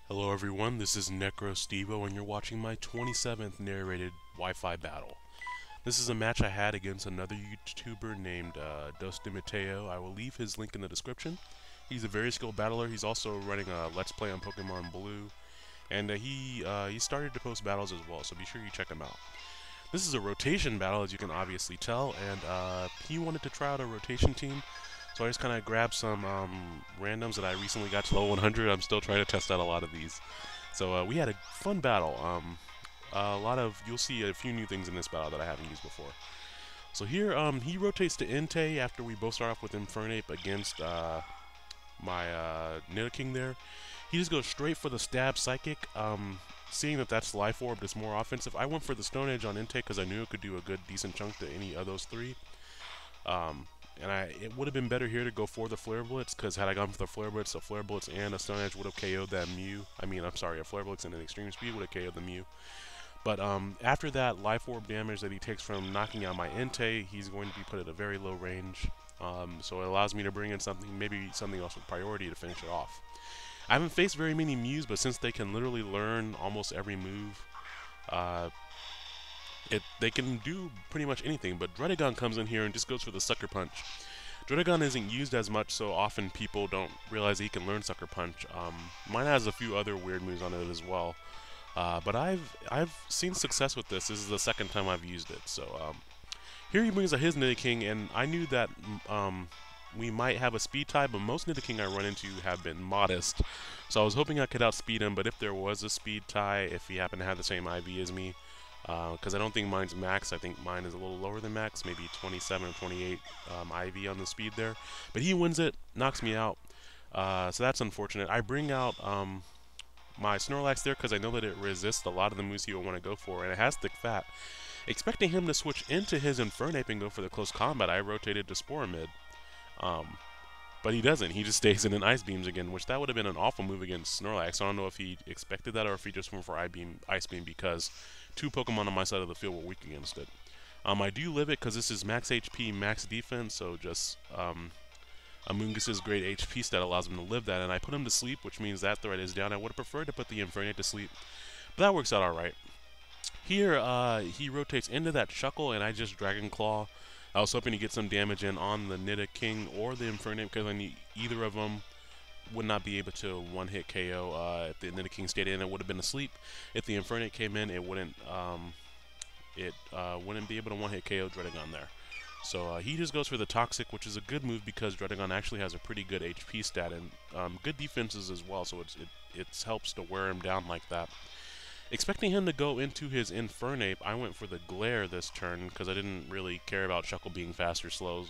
Hello everyone, this is Necrostevo and you're watching my 27th narrated Wi-Fi battle. This is a match I had against another YouTuber named Dostimiteo. I will leave his link in the description. He's a very skilled battler. He's also running a Let's Play on Pokemon Blue. And he started to post battles as well, so be sure you check him out. This is a rotation battle, as you can obviously tell, and he wanted to try out a rotation team. So I just kind of grabbed some randoms that I recently got to level 100. I'm still trying to test out a lot of these. So we had a fun battle. You'll see a few new things in this battle that I haven't used before. So here, he rotates to Entei after we both start off with Infernape against my Nidoking there. He just goes straight for the stab Psychic. Seeing that that's Life Orb, it's more offensive. I went for the Stone Edge on Entei because I knew it could do a good, decent chunk to any of those three. It would have been better here to go for the Flare Blitz, because had I gone for the Flare Blitz and a Stone Edge would have KO'd that Mew. A Flare Blitz and an Extreme Speed would have KO'd the Mew. But after that Life Orb damage that he takes from knocking out my Entei, he's going to be put at a very low range. So it allows me to bring in maybe something else with priority to finish it off. I haven't faced very many Mews, but since they can literally learn almost every move, they can do pretty much anything, but Druddigon comes in here and just goes for the Sucker Punch. Druddigon isn't used as much, so often people don't realize he can learn Sucker Punch. Mine has a few other weird moves on it as well, but I've seen success with this. This is the second time I've used it. So here he brings out his Nidoking, and I knew that we might have a speed tie, but most Nidoking I run into have been modest. So I was hoping I could outspeed him, but if there was a speed tie, if he happened to have the same IV as me, because I don't think mine's max. I think mine is a little lower than max, maybe 27 or 28 IV on the speed there. But he wins it, knocks me out, so that's unfortunate. I bring out my Snorlax there because I know that it resists a lot of the moves he will want to go for, and it has Thick Fat. Expecting him to switch into his Infernape and go for the close combat, I rotated to Spore Mid. But he doesn't. He just stays in an Ice Beams again, which that would have been an awful move against Snorlax. I don't know if he expected that or if he just went for Ice Beam because two Pokemon on my side of the field were weak against it. I do live it because this is max HP, max defense, so just Amoongus's great HP stat allows him to live that, and I put him to sleep, which means that threat is down. I would have preferred to put the Infernape to sleep, but that works out alright. Here, he rotates into that Shuckle, and I just Dragon Claw. I was hoping to get some damage in on the Nidoking or the Infernape because I knew either of them would not be able to one-hit KO. If the Nidoking stayed in, it would have been asleep. If the Infernape came in, it wouldn't be able to one-hit KO Druddigon there. So he just goes for the Toxic, which is a good move because Druddigon actually has a pretty good HP stat and good defenses as well, so it helps to wear him down like that. Expecting him to go into his Infernape, I went for the Glare this turn because I didn't really care about Shuckle being fast or slow.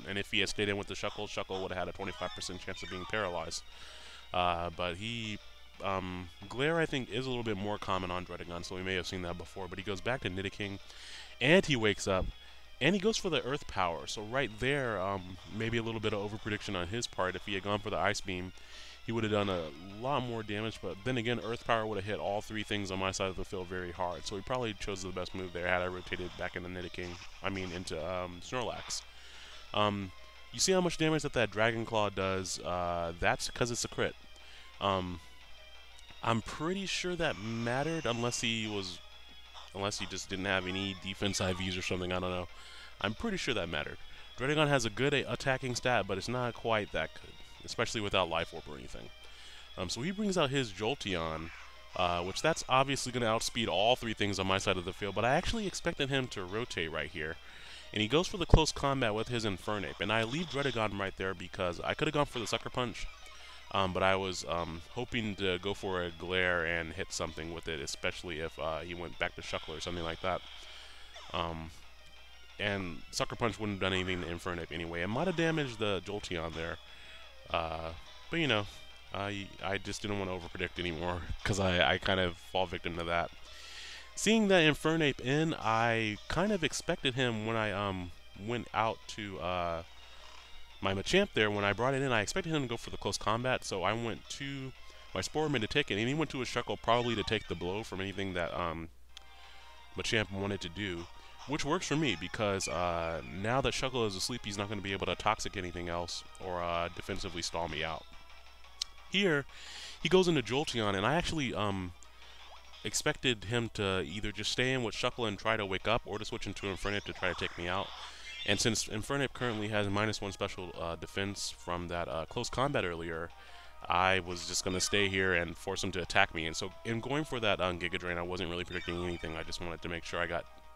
And if he had stayed in with the Shuckle, Shuckle would have had a 25% chance of being paralyzed. But Glare I think is a little bit more common on Druddigon, so we may have seen that before. But he goes back to Nidoking, and he wakes up, and he goes for the Earth Power. So right there, maybe a little bit of overprediction on his part. If he had gone for the Ice Beam, he would have done a lot more damage, but then again, Earth Power would have hit all three things on my side of the field very hard. So he probably chose the best move there had I rotated back into into Snorlax. You see how much damage that Dragon Claw does? That's because it's a crit. I'm pretty sure that mattered, unless he just didn't have any defense IVs or something. I don't know. I'm pretty sure that mattered. Druddigon has a good attacking stat, but it's not quite that good, especially without Life Orb or anything. So he brings out his Jolteon, which that's obviously going to outspeed all three things on my side of the field, but I actually expected him to rotate right here. And he goes for the close combat with his Infernape, and I leave Druddigon right there because I could have gone for the Sucker Punch, but I was hoping to go for a Glare and hit something with it, especially if he went back to Shuckle or something like that. And Sucker Punch wouldn't have done anything to Infernape anyway. It might have damaged the Jolteon there. But you know, I just didn't want to overpredict anymore because I kind of fall victim to that. Seeing that Infernape in, I kind of expected him when I went out to my Machamp there. When I brought it in, I expected him to go for the close combat, so I went to my Spore Mid to take it, and he went to his Shuckle probably to take the blow from anything that Machamp wanted to do. Which works for me because now that Shuckle is asleep, he's not going to be able to Toxic anything else or defensively stall me out. Here, he goes into Jolteon, and I actually expected him to either just stay in with Shuckle and try to wake up, or to switch into Infernape to try to take me out. And since Infernape currently has -1 special defense from that close combat earlier, I was just going to stay here and force him to attack me. And so in going for that Giga Drain, I wasn't really predicting anything. I just wanted to make sure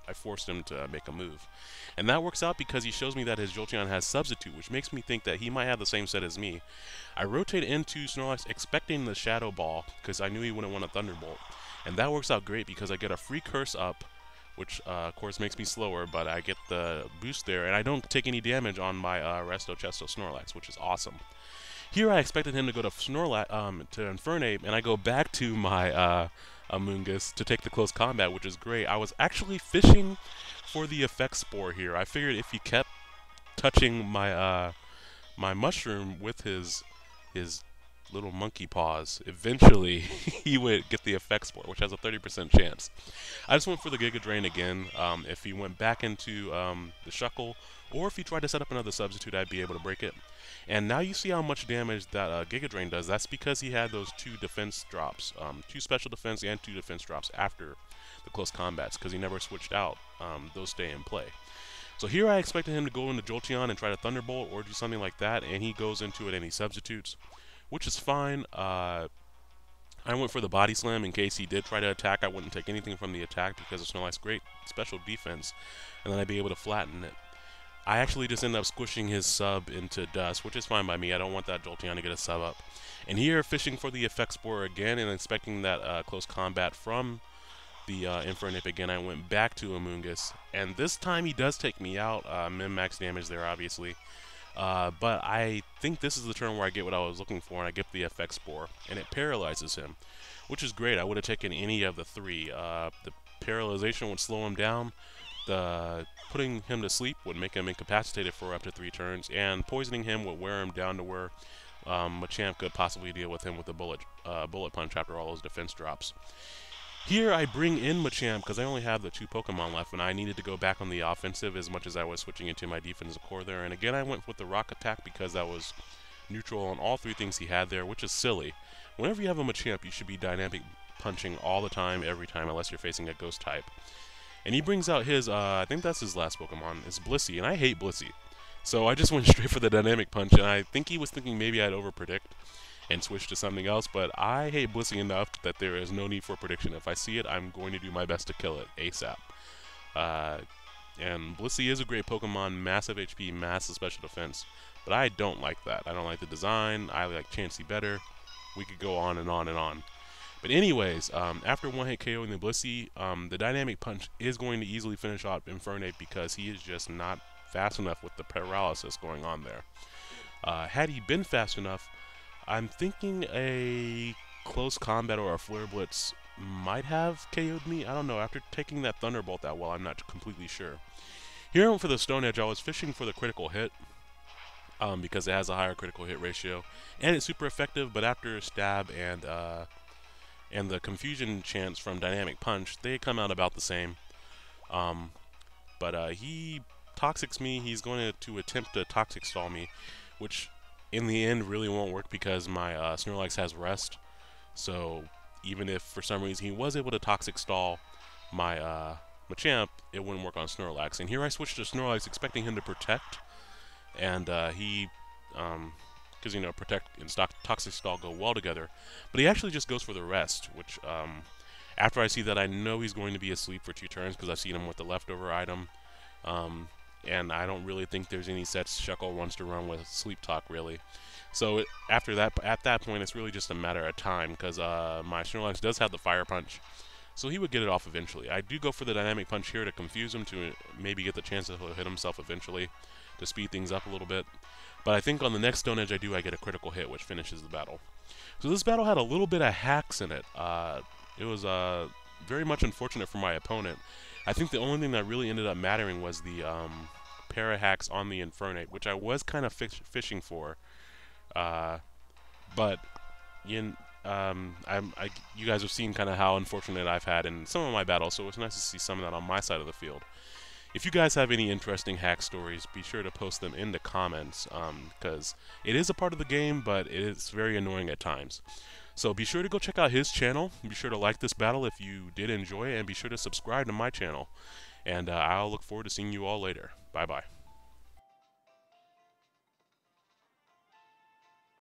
I forced him to make a move. And that works out because he shows me that his Jolteon has Substitute, which makes me think that he might have the same set as me. I rotate into Snorlax expecting the Shadow Ball because I knew he wouldn't want a Thunderbolt. And that works out great because I get a free Curse up, which of course makes me slower, but I get the boost there, and I don't take any damage on my Resto Chesto Snorlax, which is awesome. Here I expected him to go to to Infernape, and I go back to my Amoonguss to take the close combat, which is great. I was actually fishing for the Effect Spore here. I figured if he kept touching my my mushroom with his little monkey paws, eventually he would get the Effect Spore, which has a 30% chance. I just went for the Giga Drain again. If he went back into the Shuckle, or if he tried to set up another substitute, I'd be able to break it. And now you see how much damage that Giga Drain does. That's because he had those 2 defense drops, 2 special defense and 2 defense drops after the close combats, because he never switched out. Those stay in play. So here I expected him to go into Jolteon and try to Thunderbolt or do something like that, and he goes into it and he substitutes, which is fine. I went for the Body Slam in case he did try to attack. I wouldn't take anything from the attack because of Snorlax's great special defense, and then I'd be able to flatten it. I actually just ended up squishing his sub into dust, which is fine by me. I don't want that Jolteon to get a sub up. And here, fishing for the Effect Spore again and expecting that close combat from the Infernape again, I went back to Amoonguss, and this time he does take me out. Min-max damage there, obviously. But I think this is the turn where I get what I was looking for, and I get the Effect Spore, and it paralyzes him, which is great. I would have taken any of the 3. The paralyzation would slow him down, the putting him to sleep would make him incapacitated for up to 3 turns, and poisoning him would wear him down to where Machamp could possibly deal with him with a bullet punch after all those defense drops. Here I bring in Machamp because I only have the 2 Pokemon left, and I needed to go back on the offensive as much as I was switching into my defensive core there. And again, I went with the Rock Attack because that was neutral on all 3 things he had there, which is silly. Whenever you have a Machamp, you should be dynamic punching all the time, every time, unless you're facing a Ghost type. And he brings out his, I think that's his last Pokemon, it's Blissey, and I hate Blissey. So I just went straight for the dynamic punch, and I think he was thinking maybe I'd overpredict and switch to something else, but I hate Blissey enough that there is no need for prediction. If I see it, I'm going to do my best to kill it ASAP. And Blissey is a great Pokemon, massive HP, massive special defense, but I don't like that. I don't like the design, I like Chansey better. We could go on and on and on. But anyways, after one-hit KOing the Blissey, the dynamic punch is going to easily finish off Infernape because he is just not fast enough with the paralysis going on there. Had he been fast enough, I'm thinking a close combat or a Flare Blitz might have KO'd me. I don't know. After taking that Thunderbolt that well, I'm not completely sure. Here I went for the Stone Edge. I was fishing for the critical hit because it has a higher critical hit ratio. And it's super effective, but after Stab and the Confusion chance from Dynamic Punch, they come out about the same. But he Toxics me. He's going to attempt to Toxic Stall me, which in the end really won't work because my Snorlax has Rest. So even if for some reason he was able to Toxic Stall my Machamp, it wouldn't work on Snorlax. And here I switched to Snorlax expecting him to Protect, and he because you know Protect and Toxic Stall go well together, but he actually just goes for the Rest, which after I see that, I know he's going to be asleep for 2 turns because I've seen him with the leftover item. And I don't really think there's any sets Shuckle wants to run with Sleep Talk, really. So after that, at that point, it's really just a matter of time, because my Snorlax does have the Fire Punch, so he would get it off eventually. I do go for the Dynamic Punch here to confuse him, to maybe get the chance that he'll hit himself eventually, to speed things up a little bit. But I think on the next Stone Edge I get a critical hit, which finishes the battle. So this battle had a little bit of hacks in it. It was very much unfortunate for my opponent. I think the only thing that really ended up mattering was the para hacks on the Infernape, which I was kind of fishing for. But you guys have seen kind of how unfortunate I've had in some of my battles, so it's nice to see some of that on my side of the field. if you guys have any interesting hack stories, be sure to post them in the comments, because it is a part of the game, but it is very annoying at times. So be sure to go check out his channel. Be sure to like this battle if you did enjoy it, and be sure to subscribe to my channel. And I'll look forward to seeing you all later. Bye-bye.